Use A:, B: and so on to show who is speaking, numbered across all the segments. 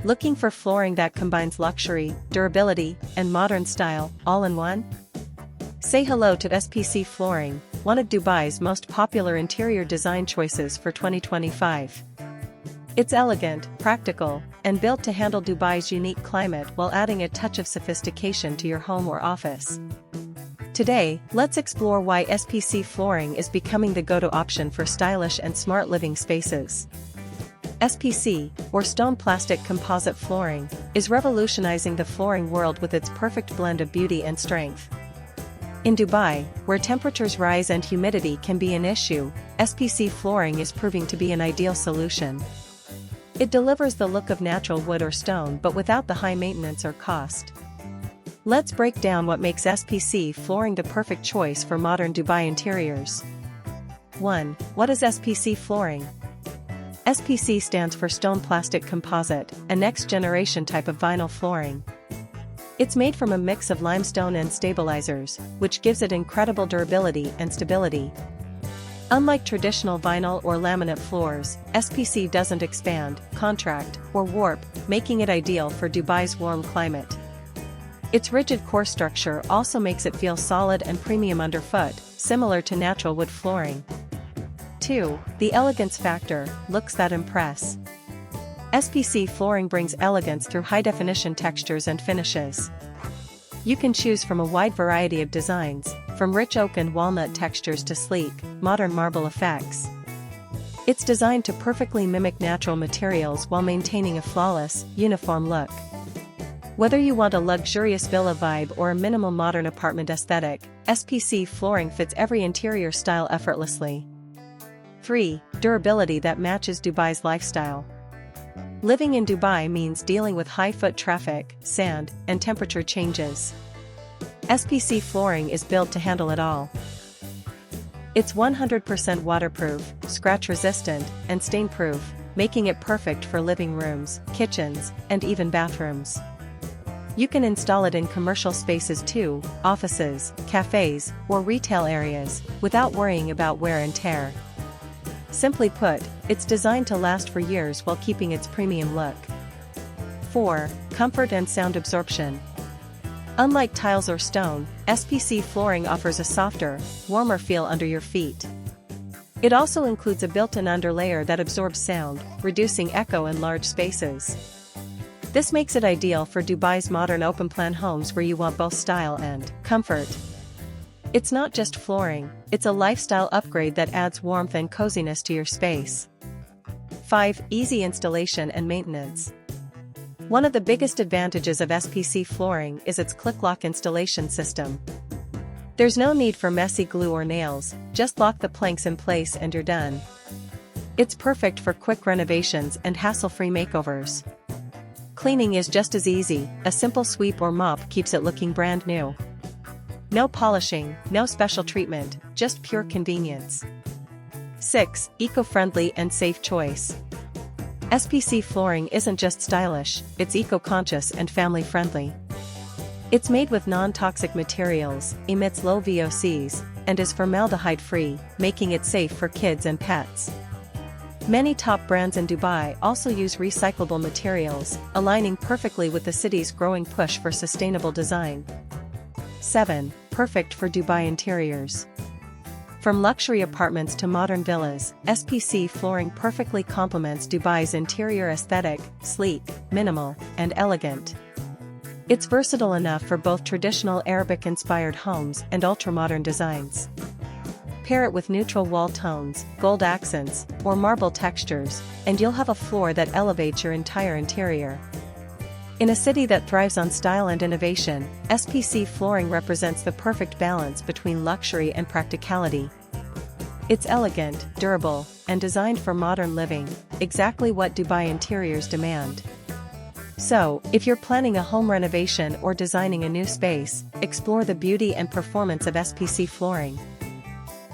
A: Looking for flooring that combines luxury, durability, and modern style, all in one? Say hello to SPC Flooring, one of Dubai's most popular interior design choices for 2025. It's elegant, practical, and built to handle Dubai's unique climate while adding a touch of sophistication to your home or office. Today, let's explore why SPC Flooring is becoming the go-to option for stylish and smart living spaces. SPC, or Stone Plastic Composite Flooring, is revolutionizing the flooring world with its perfect blend of beauty and strength. In Dubai, where temperatures rise and humidity can be an issue, SPC Flooring is proving to be an ideal solution. It delivers the look of natural wood or stone but without the high maintenance or cost. Let's break down what makes SPC Flooring the perfect choice for modern Dubai interiors. 1. What is SPC Flooring? SPC stands for Stone Plastic Composite, a next-generation type of vinyl flooring. It's made from a mix of limestone and stabilizers, which gives it incredible durability and stability. Unlike traditional vinyl or laminate floors, SPC doesn't expand, contract, or warp, making it ideal for Dubai's warm climate. Its rigid core structure also makes it feel solid and premium underfoot, similar to natural wood flooring. 2. The elegance factor, looks that impress. SPC Flooring brings elegance through high-definition textures and finishes. You can choose from a wide variety of designs, from rich oak and walnut textures to sleek, modern marble effects. It's designed to perfectly mimic natural materials while maintaining a flawless, uniform look. Whether you want a luxurious villa vibe or a minimal modern apartment aesthetic, SPC Flooring fits every interior style effortlessly. 3. Durability that matches Dubai's lifestyle. Living in Dubai means dealing with high foot traffic, sand, and temperature changes. SPC Flooring is built to handle it all. It's 100% waterproof, scratch-resistant, and stain-proof, making it perfect for living rooms, kitchens, and even bathrooms. You can install it in commercial spaces too, offices, cafes, or retail areas, without worrying about wear and tear. Simply put, it's designed to last for years while keeping its premium look. 4. Comfort and sound absorption. Unlike tiles or stone, SPC Flooring offers a softer, warmer feel under your feet. It also includes a built-in underlayer that absorbs sound, reducing echo in large spaces. This makes it ideal for Dubai's modern open-plan homes where you want both style and comfort. It's not just flooring, it's a lifestyle upgrade that adds warmth and coziness to your space. 5. Easy installation and maintenance. One of the biggest advantages of SPC Flooring is its click-lock installation system. There's no need for messy glue or nails, just lock the planks in place and you're done. It's perfect for quick renovations and hassle-free makeovers. Cleaning is just as easy, a simple sweep or mop keeps it looking brand new. No polishing, no special treatment, just pure convenience. 6. Eco-friendly and safe choice. SPC Flooring isn't just stylish, it's eco-conscious and family-friendly. It's made with non-toxic materials, emits low VOCs, and is formaldehyde-free, making it safe for kids and pets. Many top brands in Dubai also use recyclable materials, aligning perfectly with the city's growing push for sustainable design. 7. Perfect for Dubai interiors. From luxury apartments to modern villas, SPC Flooring perfectly complements Dubai's interior aesthetic, sleek, minimal, and elegant. It's versatile enough for both traditional Arabic-inspired homes and ultra-modern designs. Pair it with neutral wall tones, gold accents, or marble textures, and you'll have a floor that elevates your entire interior. In a city that thrives on style and innovation, SPC Flooring represents the perfect balance between luxury and practicality. It's elegant, durable, and designed for modern living, exactly what Dubai interiors demand. So, if you're planning a home renovation or designing a new space, explore the beauty and performance of SPC Flooring.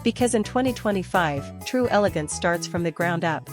A: Because in 2025, true elegance starts from the ground up.